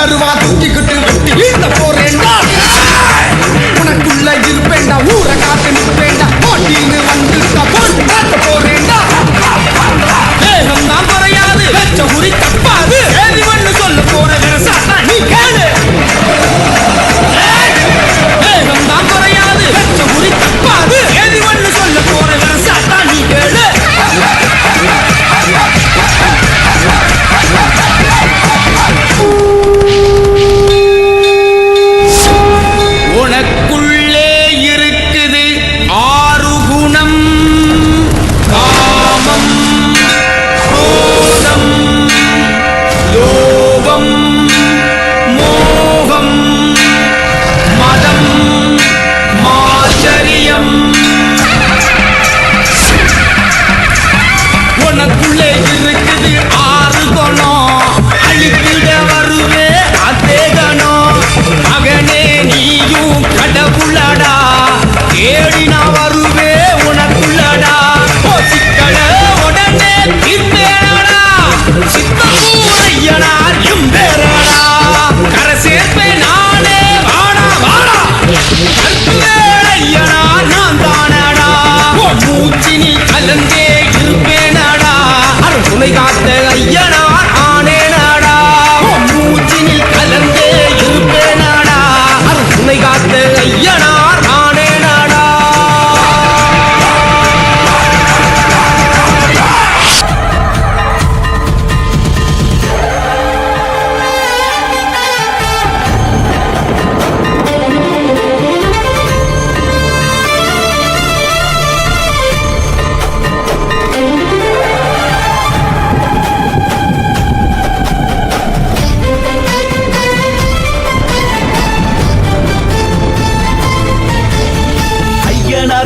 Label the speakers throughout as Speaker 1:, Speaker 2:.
Speaker 1: கருவா தூக்கிக்கிட்டு வெட்டி வீட்ட போறேன்டா உனக்குள்ள இருப்பேன்டா ஊரை காத்து நிற்பேன்டா போட்டின்னு வந்துட்டா போட்டு காட்ட போறேன்டா வேகம் தான் குறையாது வெச்ச உரி தப்பாது ஏதி மண்ணு சொல்ல போற விரசாட்டா நீ கேளு வேகம் தான் குறையாது வெச்ச உரி தப்பாது ஏதி மண்ணு சொல்ல போற விரசாட்டா நீ கேளு உனக்குள்ளே இருக்குது 6 குணம் காமம் क्रोधம் லோபம் மோகம் மதம் மாச்சரியம் உனக்குள்ளே இருக்குது 6 குணம் அழித்திட வருவே அதே கணம் மகனே நீயும் கடவுளடா தேடினா வருவே உனக்குள்ளடா சிக்கல உடனே தீர்ப்பேனடா சித்தூரையனார் எம்பேரடா கரை சேர்ப்பேன் நானே வாடா வாடா கற்புவேளையனார் நான் தானடா மூச்சினி கலந்தே இருப்பேனடா அருள் காத்த ஐயனார் ஆனேனடா மூச்சினி கலந்தே இருப்பேனடா அருள் காத்த ஐயனார் ஆனேனடா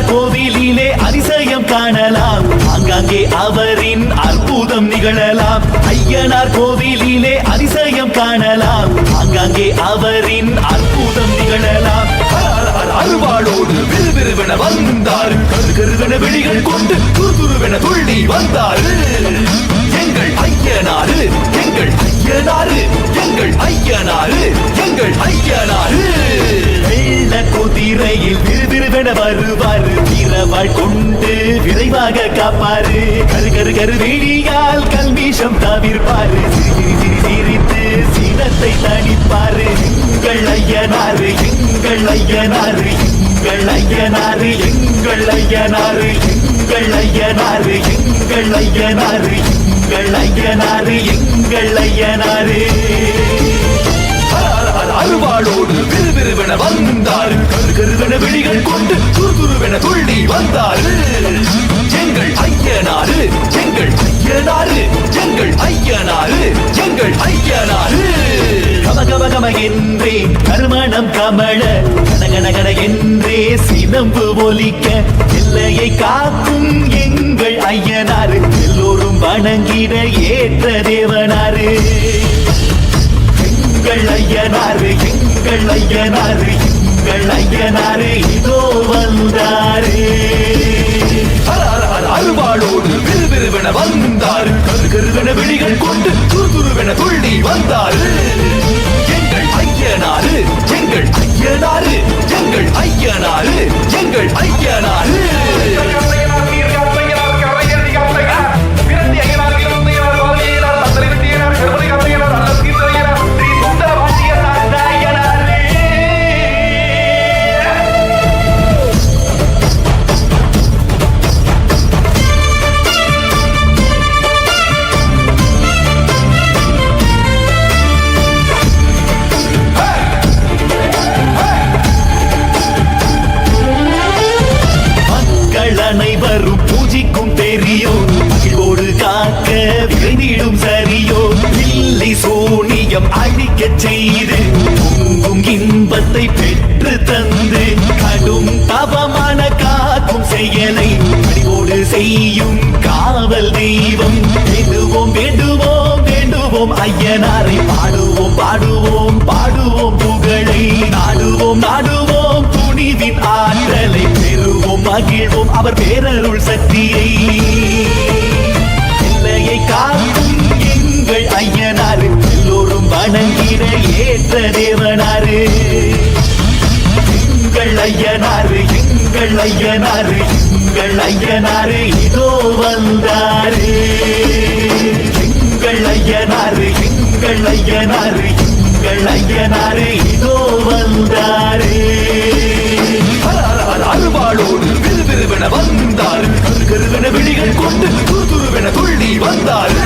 Speaker 2: கோவிலிலே அதிசயம் காணலாம் ஆங்காங்கே அவரின் அற்புதம் நிகழலாம் ஐயனார் கோவிலிலே அதிசயம் காணலாம் ஆங்காங்கே அவரின் அற்புதம் நிகழலாம் அருவாளோடு விறுவிறுவென வந்தார் கருகருவென விழிகள் கொண்டு துருதுருவென துள்ளி வந்தார் எங்கள் ஐயனாரு எங்கள் ஐயனாரு எங்கள் ஐயனாரு எங்கள் ஐயனாரு வெள்ள குதிரையில் விறுவிறுவென வருவார் வீரவாள் கொண்டு விரைவாக காப்பாரு கரு கருவிழியால் கல்மீஷம் தவிர்ப்பாரு சிரித்து சீனத்தை தணிப்பாரு எங்கள் ஐயனாரு எங்கள் ஐயனாரு எங்கள் ஐயனாரு எங்கள் ஐயனாரு எங்கள் ஐயனாரு எங்கள் ஐயனாரு எங்கள் ஐயனாரு எங்கள் ஐயனாரு அருவாளோடு விறுவிறுவென வந்தார் கருகருவென விழிகள் கொண்டு துருதுருவென துள்ளி வந்தார் எங்கள் ஐயனாரு எங்கள் ஐயனாரு எங்கள் ஐயனாரு எங்கள் ஐயனாரு கம கம கம என்றே கருமணம் கமழ கனகனகன என்றே சிலம்பு ஒலிக்க எல்லையை காக்கும் எங்கள் ஐயனாரு எல்லோரும் வணங்கிட ஏற்ற தேவனாரு எங்கள் ஐயனாரு எங்கள் ஐயனாரு எங்கள் ஐயனாரு இதோ வந்தாரே அருவாளோடு விறுவிறுவென வந்தார் கருகருவென விழிகள் கொண்டு துருதுருவென துள்ளி வந்தார் எங்கள் ஐயனாரு எங்கள் ஐயனாரு எங்கள் ஐயனாரு எங்கள் ஐயனாரு அனைவரும் பூஜிக்கும் பெரியோ மகிழ்வோடு காக்க விரைந்திடும் சரியோ இல்லை சூனியம் அழிக்க செய்து பொங்கும் இன்பத்தை பெற்று தந்து கடும் தவமான காக்கும் செயலை மடிவோடு செய்யும் காவல் தெய்வம் வேண்டுவோம் வேண்டுவோம் வேண்டுவோம் ஐயனாரை பாடுவோம் பாடுவோம் பாடுவோம் புகழை நாடுவோம் நாடுவோம் துணிவின் ஆற்றலை பெறுவோம் மகிழ்வோம் அவர் பேரருள் சக்தியை எல்லையை காக்கும் எங்கள் ஐயனாரு எல்லோரும் வணங்கிட ஏற்ற தேவனாரு எங்கள் ஐயனாரு எங்கள் ஐயனாரு எங்கள் ஐயனாரு இதோ வந்தாரு எங்கள் ஐயனாரு எங்கள் ஐயனாரு எங்கள் ஐயனாரு இதோ வந்தாரு அருவாளோடு விறுவிறுவென வந்தாரு கருகருவென விழிகள் கொண்டு துருதுருவென துள்ளி வந்தாரு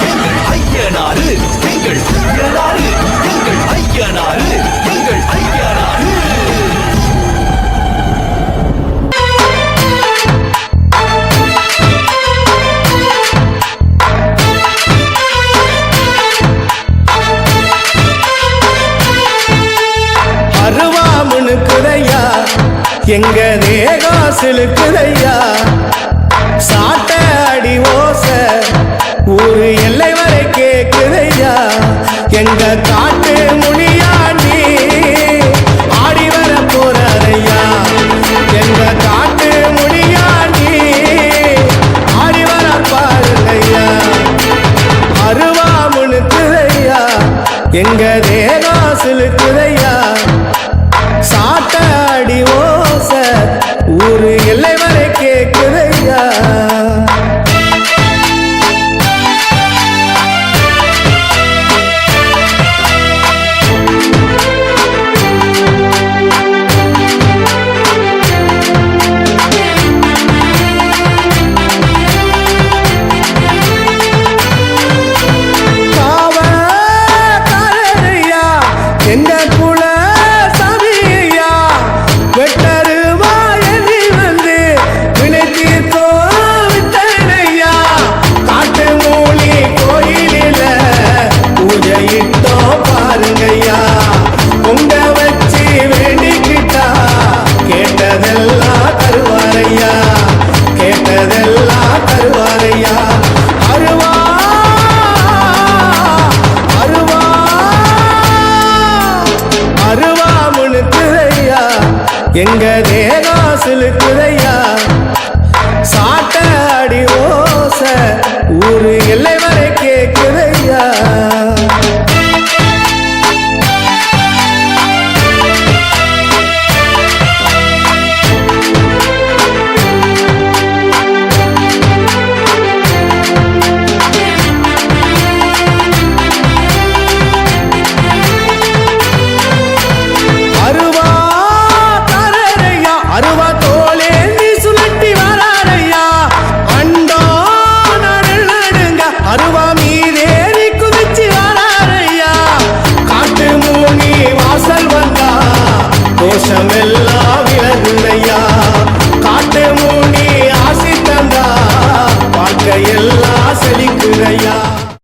Speaker 2: எங்கள் ஐயனாரு எங்கள் ஐயனாரு எங்கள் ஐயனாரு எங்கள் ஐயனாரு
Speaker 1: அருவாமுனுக்குதையா எங்க தேகாசிலுக்குதையா சாட்ட அடி ஓச ஊரு எல்லை வரை கேக்குதையா எங்க காட்டு முனியாண்டி ஆடி வர போறாரையா எங்க காட்டு முனியாண்டி ஆடி வர பாருங்கய்யா அருவாமுனுக்குதையா எங்க தேகாசிலுக்குதையா சாட்ட அடி ஓச ஊரு எல்லை வரை கேக்குதையா எங்க தேகாசிலுக்குதையா சாட்ட அடி ஓச ஊரு எல்லை வரை கேக்குதையா அருவா தோலேந்தி சுழட்டி வராரையா அண்டோ நடுங்க அருவா மீதேறி குதிச்சு வராரையா காட்டு மூனி வாசல் வந்தா கோஷம்